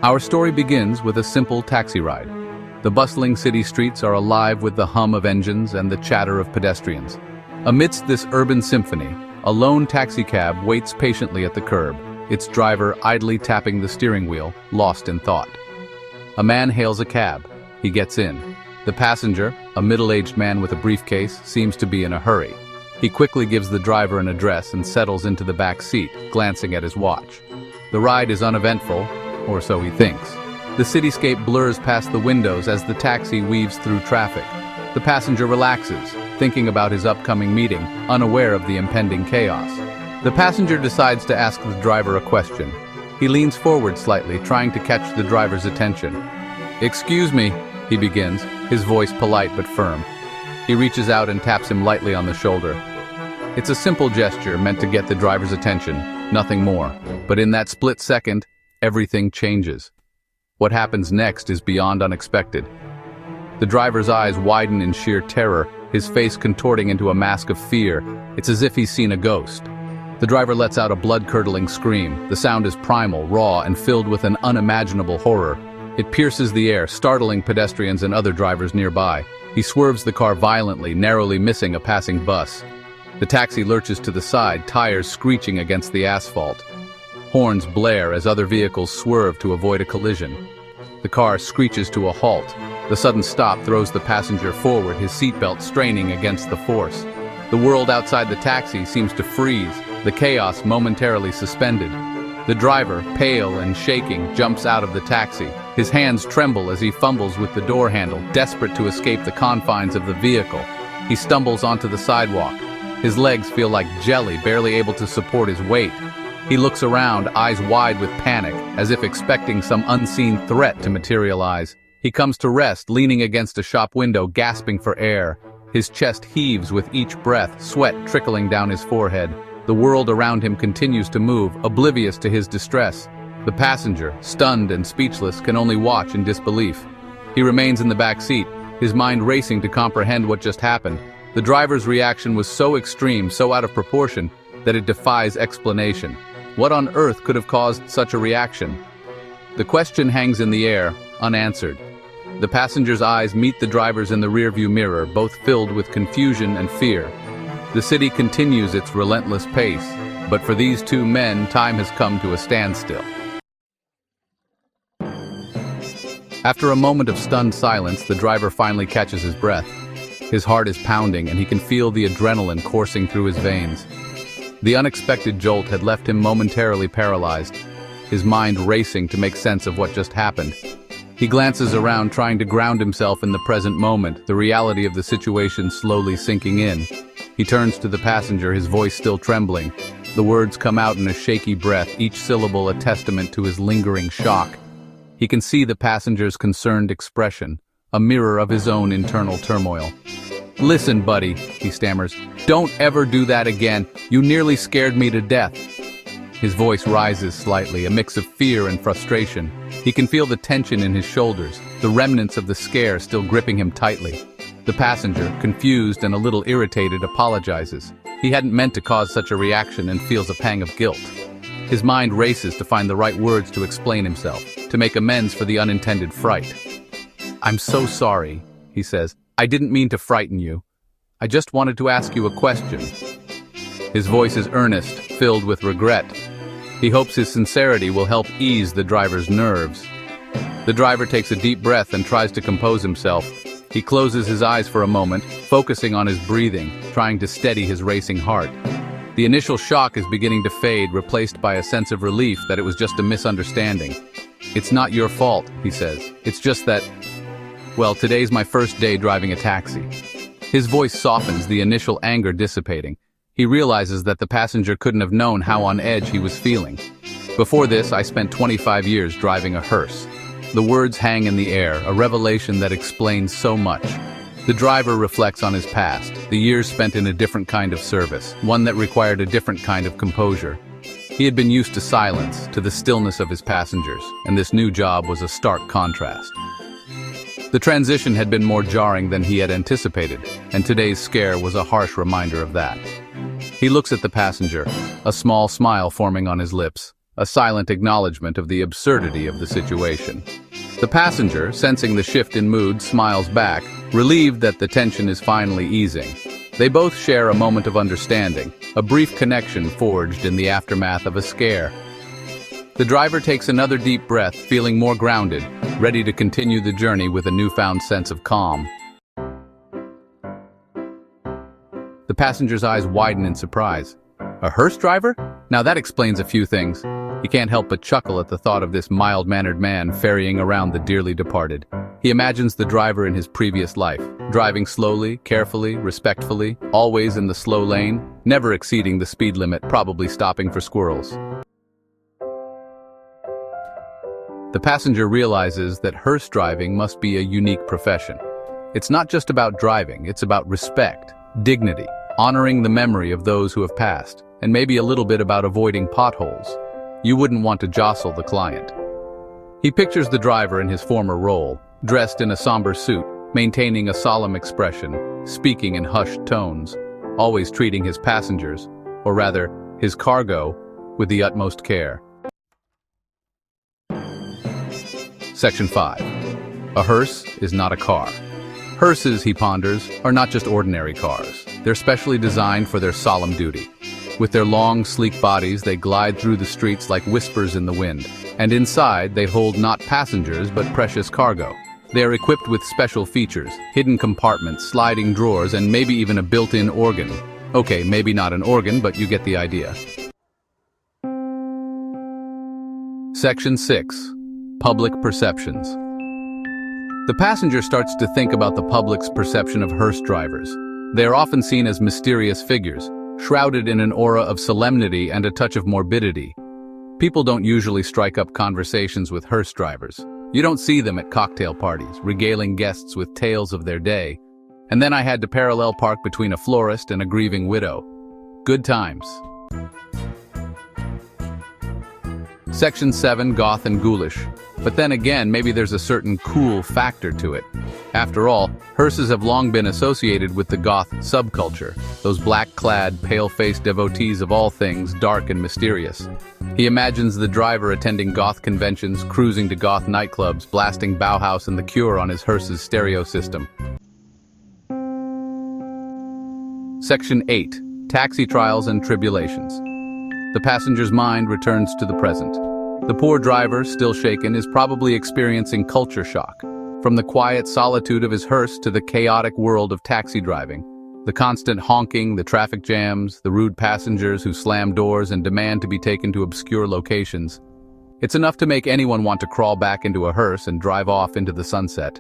Our story begins with a simple taxi ride. The bustling city streets are alive with the hum of engines and the chatter of pedestrians. Amidst this urban symphony, a lone taxicab waits patiently at the curb, its driver idly tapping the steering wheel, lost in thought. A man hails a cab. He gets in. The passenger, a middle-aged man with a briefcase, seems to be in a hurry. He quickly gives the driver an address and settles into the back seat, glancing at his watch. The ride is uneventful, or so he thinks. The cityscape blurs past the windows as the taxi weaves through traffic. The passenger relaxes, thinking about his upcoming meeting, unaware of the impending chaos. The passenger decides to ask the driver a question. He leans forward slightly, trying to catch the driver's attention. "Excuse me," he begins, his voice polite but firm. He reaches out and taps him lightly on the shoulder. It's a simple gesture meant to get the driver's attention, nothing more. But in that split second, everything changes. What happens next is beyond unexpected. The driver's eyes widen in sheer terror, his face contorting into a mask of fear. It's as if he's seen a ghost. The driver lets out a blood-curdling scream. The sound is primal, raw, and filled with an unimaginable horror. It pierces the air, startling pedestrians and other drivers nearby. He swerves the car violently, narrowly missing a passing bus. The taxi lurches to the side, tires screeching against the asphalt. Horns blare as other vehicles swerve to avoid a collision. The car screeches to a halt. The sudden stop throws the passenger forward, his seatbelt straining against the force. The world outside the taxi seems to freeze, the chaos momentarily suspended. The driver, pale and shaking, jumps out of the taxi. His hands tremble as he fumbles with the door handle, desperate to escape the confines of the vehicle. He stumbles onto the sidewalk. His legs feel like jelly, barely able to support his weight. He looks around, eyes wide with panic, as if expecting some unseen threat to materialize. He comes to rest, leaning against a shop window, gasping for air. His chest heaves with each breath, sweat trickling down his forehead. The world around him continues to move, oblivious to his distress. The passenger, stunned and speechless, can only watch in disbelief. He remains in the back seat, his mind racing to comprehend what just happened. The driver's reaction was so extreme, so out of proportion, that it defies explanation. What on earth could have caused such a reaction? The question hangs in the air, unanswered. The passenger's eyes meet the driver's in the rearview mirror, both filled with confusion and fear. The city continues its relentless pace, but for these two men, time has come to a standstill. After a moment of stunned silence, the driver finally catches his breath. His heart is pounding, and he can feel the adrenaline coursing through his veins. The unexpected jolt had left him momentarily paralyzed, his mind racing to make sense of what just happened. He glances around, trying to ground himself in the present moment, the reality of the situation slowly sinking in. He turns to the passenger, his voice still trembling. The words come out in a shaky breath, each syllable a testament to his lingering shock. He can see the passenger's concerned expression, a mirror of his own internal turmoil. "Listen, buddy," he stammers, "don't ever do that again. You nearly scared me to death." His voice rises slightly, a mix of fear and frustration. He can feel the tension in his shoulders, the remnants of the scare still gripping him tightly. The passenger, confused and a little irritated, apologizes. He hadn't meant to cause such a reaction and feels a pang of guilt. His mind races to find the right words to explain himself, to make amends for the unintended fright. "I'm so sorry," he says. "I didn't mean to frighten you. I just wanted to ask you a question." His voice is earnest, filled with regret. He hopes his sincerity will help ease the driver's nerves. The driver takes a deep breath and tries to compose himself. He closes his eyes for a moment, focusing on his breathing, trying to steady his racing heart. The initial shock is beginning to fade, replaced by a sense of relief that it was just a misunderstanding. "It's not your fault," he says. "It's just that, well, today's my first day driving a taxi." His voice softens, the initial anger dissipating. He realizes that the passenger couldn't have known how on edge he was feeling. "Before this, I spent 25 years driving a Hearse." The words hang in the air, a revelation that explains so much. The driver reflects on his past, the years spent in a different kind of service, one that required a different kind of composure. He had been used to silence, to the stillness of his passengers, and this new job was a stark contrast. The transition had been more jarring than he had anticipated, and today's scare was a harsh reminder of that. He looks at the passenger, a small smile forming on his lips. a silent acknowledgement of the absurdity of the situation. The passenger, sensing the shift in mood, smiles back, relieved that the tension is finally easing. They both share a moment of understanding, a brief connection forged in the aftermath of a scare. The driver takes another deep breath, feeling more grounded, ready to continue the journey with a newfound sense of calm. The passenger's eyes widen in surprise. A hearse driver? Now that explains a few things. He can't help but chuckle at the thought of this mild-mannered man ferrying around the dearly departed. He imagines the driver in his previous life, driving slowly, carefully, respectfully, always in the slow lane, never exceeding the speed limit, probably stopping for squirrels. The passenger realizes that hearse driving must be a unique profession. It's not just about driving, it's about respect, dignity, honoring the memory of those who have passed, and maybe a little bit about avoiding potholes. You wouldn't want to jostle the client. He pictures the driver in his former role, dressed in a somber suit, maintaining a solemn expression, speaking in hushed tones, always treating his passengers, or rather, his cargo, with the utmost care. Section 5. A hearse is not a car. Hearses, he ponders, are not just ordinary cars. They're specially designed for their solemn duty. With their long, sleek bodies, they glide through the streets like whispers in the wind. And inside, they hold not passengers, but precious cargo. They are equipped with special features, hidden compartments, sliding drawers, and maybe even a built-in organ. Okay, maybe not an organ, but you get the idea. Section 6. Public perceptions. The passenger starts to think about the public's perception of hearse drivers. They are often seen as mysterious figures, shrouded in an aura of solemnity and a touch of morbidity. People don't usually strike up conversations with hearse drivers. You don't see them at cocktail parties, regaling guests with tales of their day. And then I had to parallel park between a florist and a grieving widow. Good times. Section 7, goth and ghoulish. But then again, maybe there's a certain cool factor to it. After all, hearses have long been associated with the goth subculture, those black-clad, pale-faced devotees of all things dark and mysterious. He imagines the driver attending goth conventions, cruising to goth nightclubs, blasting Bauhaus and The Cure on his hearse's stereo system. Section 8. Taxi trials and tribulations. The passenger's mind returns to the present. The poor driver, still shaken, is probably experiencing culture shock. From the quiet solitude of his hearse to the chaotic world of taxi driving. The constant honking, the traffic jams, the rude passengers who slam doors and demand to be taken to obscure locations. It's enough to make anyone want to crawl back into a hearse and drive off into the sunset.